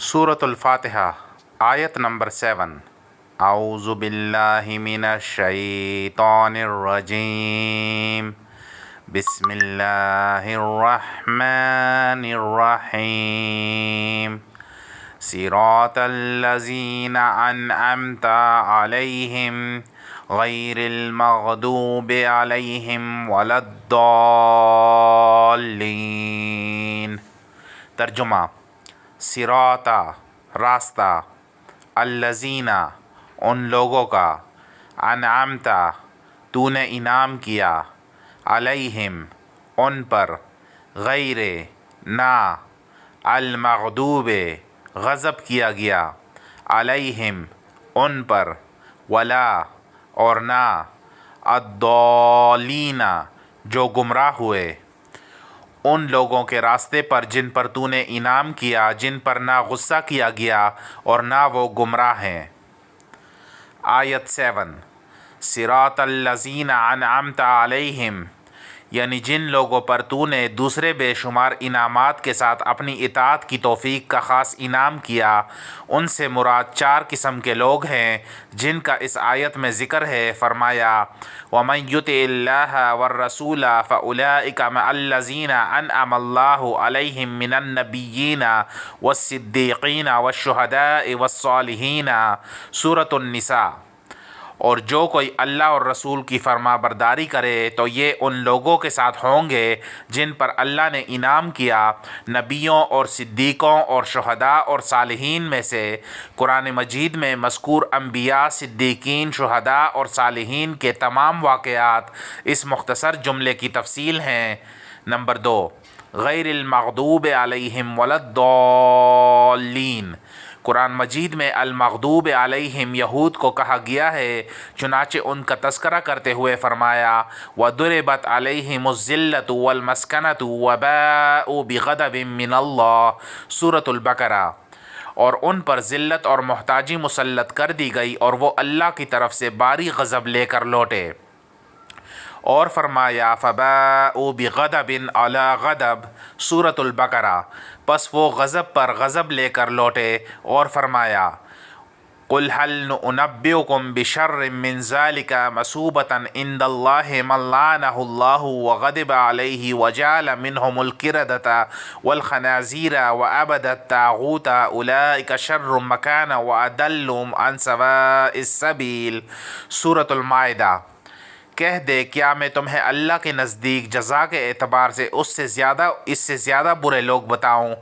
سورة الفاتحہ آیت نمبر 7۔ اعوذ باللہ من الشیطان الرجیم، بسم اللہ الرحمن الرحیم۔ صراط الذین انعمت علیہم غیر المغضوب علیہم ولا الضالین۔ ترجمہ: صراط راستہ، الذین ان لوگوں کا، انعمت تو نے انعام کیا، علیہم ان پر، غیر نہ، المغضوب غضب کیا گیا، علیہم ان پر، ولا اور نہ، الضالین جو گمراہ ہوئے۔ ان لوگوں کے راستے پر جن پر تو نے انعام کیا، جن پر نہ غصہ کیا گیا اور نہ وہ گمراہ ہیں۔ آیت 7۔ صراط الذین انعمت علیہم، یعنی جن لوگوں پر تو نے دوسرے بے شمار انعامات کے ساتھ اپنی اطاعت کی توفیق کا خاص انعام کیا، ان سے مراد 4 قسم کے لوگ ہیں جن کا اس آیت میں ذکر ہے۔ فرمایا: وَمَن يُطِعِ اللَّهَ وَالرَّسُولَ فَأُولَٰئِكَ مَعَ الَّذِينَ أَنْعَمَ اللَّهُ عَلَيْهِم مِّنَ النَّبِيِّينَ وَالصِّدِّيقِينَ وَالشُّهَدَاءِ وَالصَّالِحِينَ۔ سورۃ النساء۔ اور جو کوئی اللہ اور رسول کی فرما برداری کرے تو یہ ان لوگوں کے ساتھ ہوں گے جن پر اللہ نے انعام کیا، نبیوں اور صدیقوں اور شہداء اور صالحین میں سے۔ قرآن مجید میں مذکور انبیاء، صدیقین، شہداء اور صالحین کے تمام واقعات اس مختصر جملے کی تفصیل ہیں۔ نمبر 2، غیر المغضوب علیہم ولا الضالین۔ قرآن مجید میں المغضوب علیہم یہود کو کہا گیا ہے، چنانچہ ان کا تذکرہ کرتے ہوئے فرمایا: وَضُرِبَتْ عَلَيْهِمُ الذِّلَّةُ وَالْمَسْكَنَةُ وَبَاءُوا بِغَضَبٍ مِّنَ اللَّهِ۔ سورۃ البقرہ۔ اور ان پر ذلت اور محتاجی مسلط کر دی گئی اور وہ اللہ کی طرف سے باری غضب لے کر لوٹے۔ اور فرمایا: فَبَاءُوا بِغَضَبٍ عَلَىٰ غَضَبٍ۔ سورۃ البقرہ۔ پس وہ غضب پر غضب لے کر لوٹے۔ اور فرمایا: قُلْ هَلْ نُنَبِّئُكُم بِشَرٍّ مِّن ذَٰلِكَ مَثُوبَةً عِندَ اللَّهِ مَن لَّعَنَهُ اللَّهُ وَغَضِبَ عَلَيْهِ وَجَعَلَ مِنْهُمُ الْقِرَدَةَ وَالْخَنَازِيرَ وَعَبَدَ الطَّاغُوتَ أُولَٰئِكَ شَرٌّ مَّكَانًا وَأَضَلُّ عَن سَوَاءِ السَّبِيلِ۔ سورۃ المائدہ۔ کہہ دے، کیا میں تمہیں اللہ کے نزدیک جزا کے اعتبار سے اس سے زیادہ برے لوگ بتاؤں؟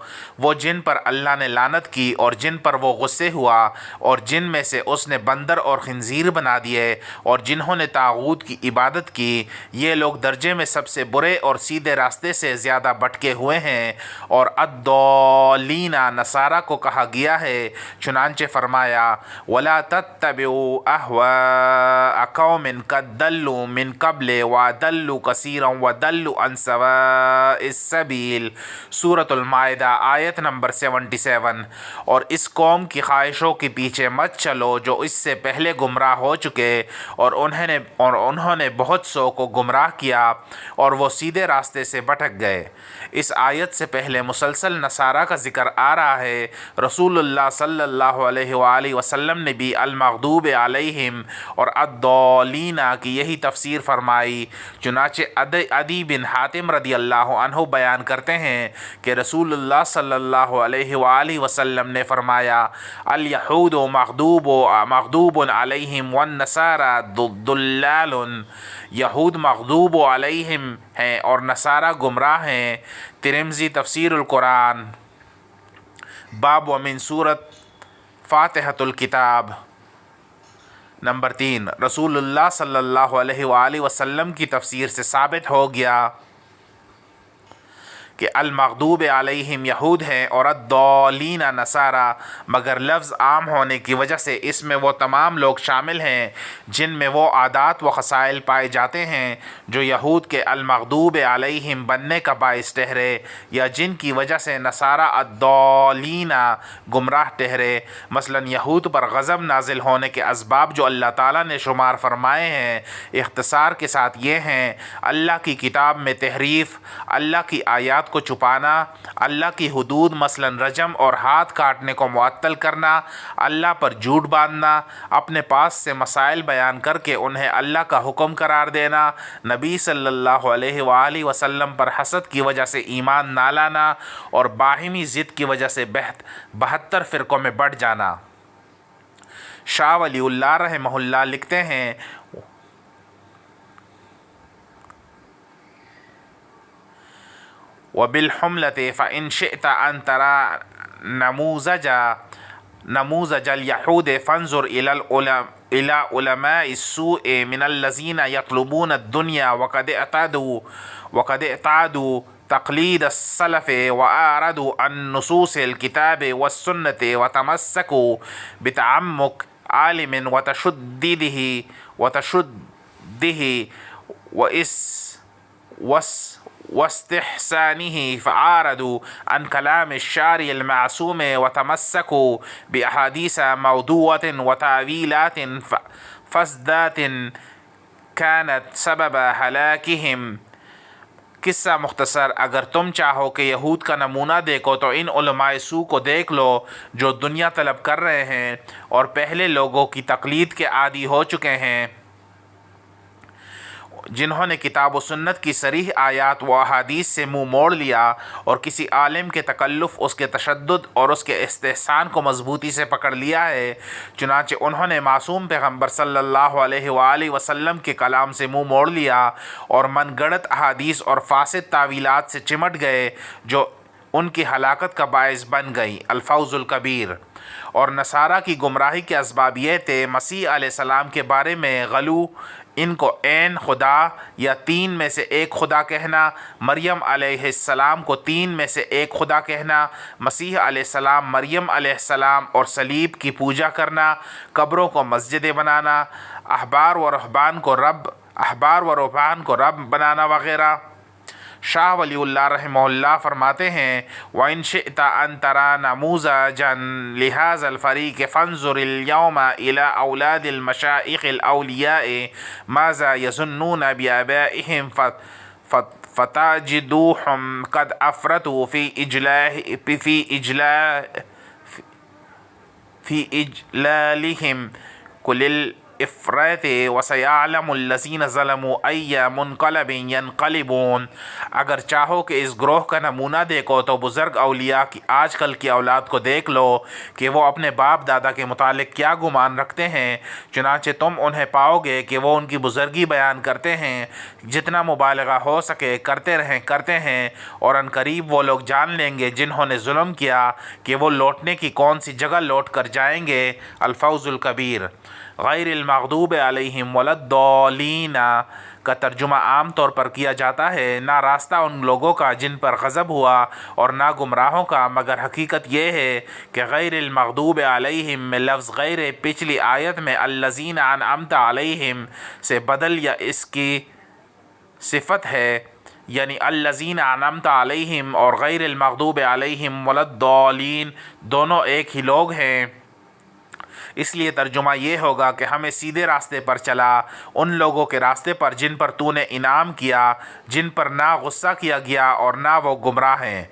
وہ جن پر اللہ نے لعنت کی اور جن پر وہ غصے ہوا، اور جن میں سے اس نے بندر اور خنزیر بنا دیے، اور جنہوں نے طاغوت کی عبادت کی، یہ لوگ درجے میں سب سے برے اور سیدھے راستے سے زیادہ بھٹکے ہوئے ہیں۔ اور الضالین نصارہ کو کہا گیا ہے، چنانچہ فرمایا: وَلَا تَتَّبِعُوا أَهْوَاءَ قَوْمٍ قَدْ ضَلُّوا من قبل وَأَضَلُّوا كَثِيرًا وَضَلُّوا عَن سَوَاءِ السَّبِيلِ۔ سورۃ المائدہ آیت نمبر 77۔ اور اس قوم کی خواہشوں کے پیچھے مت چلو جو اس سے پہلے گمراہ ہو چکے، اور انہوں نے بہت سو کو گمراہ کیا اور وہ سیدھے راستے سے بھٹک گئے۔ اس آیت سے پہلے مسلسل نصارہ کا ذکر آ رہا ہے۔ رسول اللہ صلی اللہ علیہ وآلہ وسلم نے بھی المغضوب علیہم اور الضالین کی یہی تفسیر فرمائی۔ چنانچہ عدی بن حاتم رضی اللہ عنہ بیان کرتے ہیں کہ رسول اللہ صلی اللہ علیہ وآلہ وسلم نے فرمایا: الیہود مغضوب علیہم والنصارى ضلال۔ یہود مغضوب علیہم ہیں اور نصارہ گمراہ ہیں۔ ترمذی تفسیر القرآن۔ باب ومن سورۃ فاتحۃ الکتاب۔ نمبر 3، رسول اللہ صلی اللہ علیہ وآلہ وسلم کی تفسیر سے ثابت ہو گیا کہ المغضوب علیہم یہود ہیں اور الضالین نصارہ، مگر لفظ عام ہونے کی وجہ سے اس میں وہ تمام لوگ شامل ہیں جن میں وہ عادات و خصائل پائے جاتے ہیں جو یہود کے المغضوب علیہم بننے کا باعث ٹھہرے، یا جن کی وجہ سے نصارہ الضالین گمراہ ٹھہرے۔ مثلا یہود پر غضب نازل ہونے کے اسباب جو اللہ تعالیٰ نے شمار فرمائے ہیں، اختصار کے ساتھ یہ ہیں: اللہ کی کتاب میں تحریف، اللہ کی آیات واقعات کو چھپانا، اللہ کی حدود مثلاً رجم اور ہاتھ کاٹنے کو معطل کرنا، اللہ پر جھوٹ باندھنا، اپنے پاس سے مسائل بیان کر کے انہیں اللہ کا حکم قرار دینا، نبی صلی اللہ علیہ وآلہ وسلم پر حسد کی وجہ سے ایمان نہ لانا اور باہمی ضد کی وجہ سے 72 فرقوں میں بٹ جانا۔ شاہ ولی اللہ رحمہ اللہ لکھتے ہیں وَبِالْحُمْلَةِ فَإِنْ شِئْتَ أَنْ تَرَى نموذج اليهود فانظر إلى علماء السوء من الذين يطلبون الدنيا وقد اعتادوا تقليد السلف وأعرضوا عن نصوص الكتاب والسنة وتمسكوا بتعمق عالم وتشده واستحسانه فعارضوا عن كلام الشارع المعصوم وتمسكوا بأحاديث موضوعة وتأويلات فاسدات كانت سبب هلاكهم۔ قصہ مختصر، اگر تم چاہو کہ یہود کا نمونہ دیکھو تو ان علماء سو کو دیکھ لو جو دنیا طلب کر رہے ہیں اور پہلے لوگوں کی تقلید کے عادی ہو چکے ہیں، جنہوں نے کتاب و سنت کی صریح آیات و احادیث سے منہ موڑ لیا اور کسی عالم کے تکلف، اس کے تشدد اور اس کے استحسان کو مضبوطی سے پکڑ لیا ہے۔ چنانچہ انہوں نے معصوم پیغمبر صلی اللہ علیہ وآلہ وسلم کے کلام سے منہ موڑ لیا اور من گڑت احادیث اور فاسد تعویلات سے چمٹ گئے جو ان کی ہلاکت کا باعث بن گئی۔ الفوز الکبیر۔ اور نصارہ کی گمراہی کے اسباب یہ تھے: مسیح علیہ السلام کے بارے میں غلو، ان کو عین خدا یا تین میں سے ایک خدا کہنا، مریم علیہ السلام کو تین میں سے ایک خدا کہنا، مسیح علیہ السلام، مریم علیہ السلام اور صلیب کی پوجا کرنا، قبروں کو مسجدیں بنانا، احبار و رہبان کو رب بنانا وغیرہ۔ شاہ ولی اللہ رحمہ اللہ فرماتے ہیں وَإِنْ شِئْتَ أَنْ تَرَى نَمُوذَجًا لِهَذَا الْفَرِيقِ فَانْظُرِ الْيَوْمَ إِلَى أَوْلَادِ الْمَشَائِخِ الْأَوْلِيَاءِ مَاذَا يَظُنُّونَ بِآبَائِهِمْ فَتَجِدُوهُمْ قَدْ أَفْرَطُوا فِي إِجْلَالِهِمْ كُلِّ الإفراط وَسَيَعْلَمُ الَّذِينَ ظَلَمُوا أَيَّ مُنْقَلَبٍ يَنْقَلِبُونَ۔ اگر چاہو کہ اس گروہ کا نمونہ دیکھو تو بزرگ اولیاء کی آج کل کی اولاد کو دیکھ لو کہ وہ اپنے باپ دادا کے متعلق کیا گمان رکھتے ہیں، چنانچہ تم انہیں پاؤ گے کہ وہ ان کی بزرگی بیان کرتے ہیں، جتنا مبالغہ ہو سکے کرتے ہیں اور ان قریب وہ لوگ جان لیں گے جنہوں نے ظلم کیا کہ وہ لوٹنے کی کون سی جگہ لوٹ کر جائیں گے۔ الفوز الکبیر۔ غیر المغضوب علیہم ولا الضالین کا ترجمہ عام طور پر کیا جاتا ہے نہ راستہ ان لوگوں کا جن پر غضب ہوا اور نہ گمراہوں کا، مگر حقیقت یہ ہے کہ غیر المغضوب علیہم میں لفظ غیر پچھلی آیت میں الذین انعمت علیہم سے بدل یا اس کی صفت ہے، یعنی الذین انعمت علیہم اور غیر المغضوب علیہم ولا الضالین دونوں ایک ہی لوگ ہیں۔ اس لیے ترجمہ یہ ہوگا کہ ہمیں سیدھے راستے پر چلا، ان لوگوں کے راستے پر جن پر تو نے انعام کیا، جن پر نہ غصہ کیا گیا اور نہ وہ گمراہ ہیں۔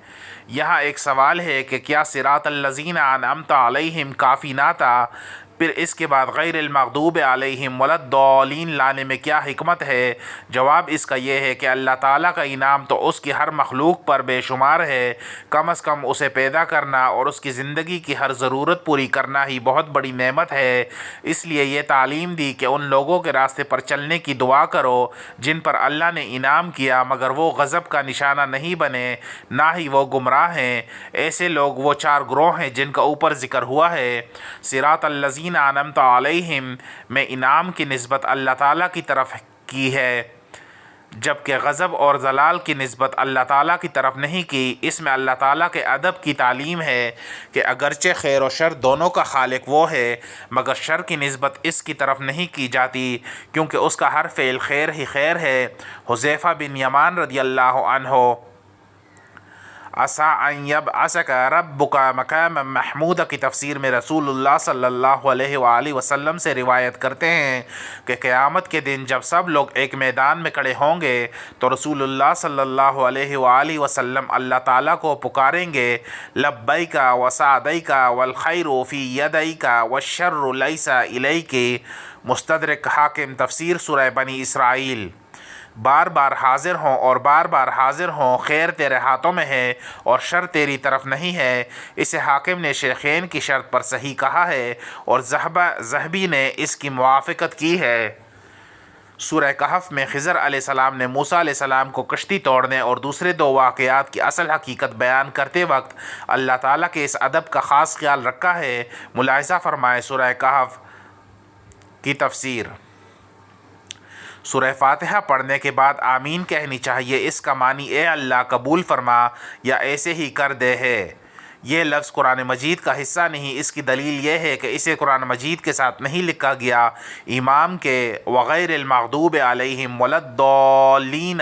یہاں ایک سوال ہے کہ کیا صراط الذین انعمت علیہم کافی نہ تھا؟ پھر اس کے بعد غیر المغضوب علیہم ولا الضالین لانے میں کیا حکمت ہے؟ جواب اس کا یہ ہے کہ اللہ تعالیٰ کا انعام تو اس کی ہر مخلوق پر بے شمار ہے، کم از کم اسے پیدا کرنا اور اس کی زندگی کی ہر ضرورت پوری کرنا ہی بہت بڑی نعمت ہے۔ اس لیے یہ تعلیم دی کہ ان لوگوں کے راستے پر چلنے کی دعا کرو جن پر اللہ نے انعام کیا مگر وہ غضب کا نشانہ نہیں بنے، نہ ہی وہ گمراہ ہیں۔ ایسے لوگ وہ چار گروہ ہیں جن کا اوپر ذکر ہوا ہے۔ صراط الذین انعمت علیہم میں انعام کی نسبت اللہ تعالیٰ کی طرف کی ہے، جبکہ غضب اور ضلال کی نسبت اللہ تعالیٰ کی طرف نہیں کی۔ اس میں اللہ تعالیٰ کے ادب کی تعلیم ہے کہ اگرچہ خیر و شر دونوں کا خالق وہ ہے، مگر شر کی نسبت اس کی طرف نہیں کی جاتی کیونکہ اس کا ہر فعل خیر ہی خیر ہے۔ حذیفہ بن یمان رضی اللہ عنہ عسیٰ ان یبعثک ربک مقاما محمودا کی تفسیر میں رسول اللہ صلی اللہ علیہ وآلہ وسلم سے روایت کرتے ہیں کہ قیامت کے دن جب سب لوگ ایک میدان میں کھڑے ہوں گے تو رسول اللہ صلی اللہ علیہ وآلہ وسلم اللہ تعالیٰ کو پکاریں گے، لبیک وسعدیک والخیر فی یدیک والشر لیس الیک۔ مستدرک حاکم تفسیر سورہ بنی اسرائیل۔ بار بار حاضر ہوں اور بار بار حاضر ہوں، خیر تیرے ہاتھوں میں ہے اور شر تیری طرف نہیں ہے۔ اسے حاکم نے شیخین کی شرط پر صحیح کہا ہے اور ذہبی نے اس کی موافقت کی ہے۔ سورہ کہف میں خضر علیہ السلام نے موسیٰ علیہ السلام کو کشتی توڑنے اور دوسرے دو واقعات کی اصل حقیقت بیان کرتے وقت اللہ تعالیٰ کے اس ادب کا خاص خیال رکھا ہے۔ ملاحظہ فرمائے سورہ کہف کی تفسیر۔ سورہ فاتحہ پڑھنے کے بعد آمین کہنی چاہیے۔ اس کا معنی اے اللہ قبول فرما یا ایسے ہی کر دے ہے۔ یہ لفظ قرآن مجید کا حصہ نہیں، اس کی دلیل یہ ہے کہ اسے قرآن مجید کے ساتھ نہیں لکھا گیا۔ امام کے وغیر المغضوب علیہم ولا الضالین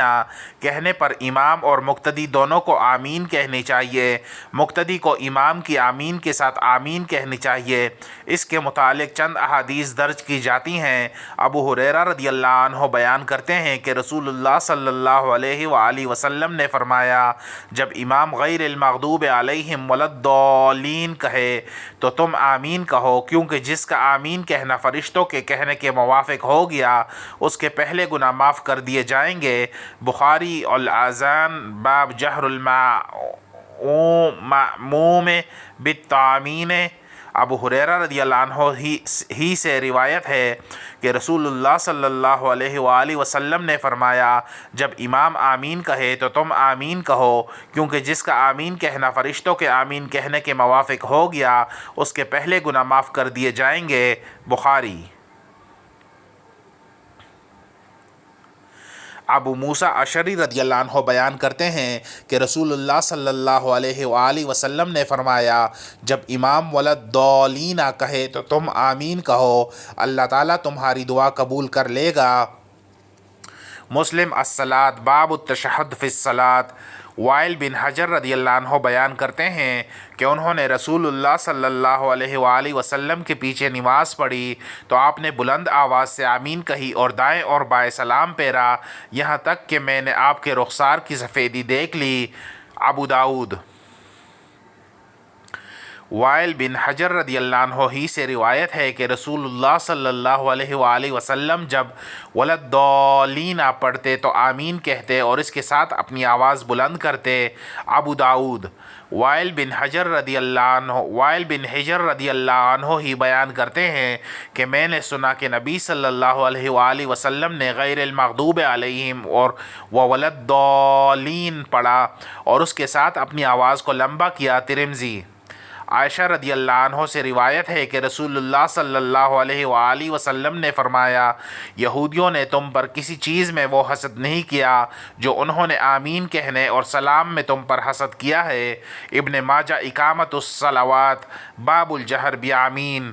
کہنے پر امام اور مقتدی دونوں کو آمین کہنی چاہیے۔ مقتدی کو امام کی آمین کے ساتھ آمین کہنی چاہیے۔ اس کے متعلق چند احادیث درج کی جاتی ہیں۔ ابو ہریرہ رضی اللہ عنہ بیان کرتے ہیں کہ رسول اللہ صلی اللہ علیہ وآلہ وسلم نے فرمایا، جب امام غیر المغضوب علیہم ولا الضالین کہے تو تم آمین کہو، کیونکہ جس کا آمین کہنا فرشتوں کے کہنے کے موافق ہو گیا اس کے پہلے گناہ معاف کر دیے جائیں گے۔ بخاری الاذان باب جہر المأموم بالتآمین۔ ابو ہریرہ رضی اللہ عنہ ہی سے روایت ہے کہ رسول اللہ صلی اللہ علیہ وآلہ وسلم نے فرمایا، جب امام آمین کہے تو تم آمین کہو، کیونکہ جس کا آمین کہنا فرشتوں کے آمین کہنے کے موافق ہو گیا اس کے پہلے گناہ معاف کر دیے جائیں گے۔ بخاری۔ ابو موسیٰ اشعری رضی اللہ عنہ بیان کرتے ہیں کہ رسول اللہ صلی اللہ علیہ وآلہ وسلم نے فرمایا، جب امام ولا الضالین کہے تو تم آمین کہو، اللہ تعالیٰ تمہاری دعا قبول کر لے گا۔ مسلم الصلاۃ باب التشہد فی الصلاۃ۔ وائل بن حجر رضی اللہ عنہ بیان کرتے ہیں کہ انہوں نے رسول اللہ صلی اللہ علیہ وآلہ وسلم کے پیچھے نماز پڑھی تو آپ نے بلند آواز سے آمین کہی اور دائیں اور بائیں سلام پھیرا، یہاں تک کہ میں نے آپ کے رخسار کی سفیدی دیکھ لی۔ ابو داؤد۔ وائل بن حجر رضی اللہ عنہ ہی سے روایت ہے کہ رسول اللہ صلی اللہ علیہ وآلہ وسلم جب ولا الضالین پڑھتے تو آمین کہتے اور اس کے ساتھ اپنی آواز بلند کرتے۔ ابو داؤد۔ وائل بن حجر رضی اللہ عنہ ہی بیان کرتے ہیں کہ میں نے سنا کہ نبی صلی اللہ علیہ وآلہ وسلم نے غیر المغضوب علیہم اور ولا الضالین پڑھا اور اس کے ساتھ اپنی آواز کو لمبا کیا۔ ترمذی۔ عائشہ رضی اللہ عنہ سے روایت ہے کہ رسول اللہ صلی اللہ علیہ وآلہ وسلم نے فرمایا، یہودیوں نے تم پر کسی چیز میں وہ حسد نہیں کیا جو انہوں نے آمین کہنے اور سلام میں تم پر حسد کیا ہے۔ ابن ماجہ اقامت الصلوات باب الجہر بآمین۔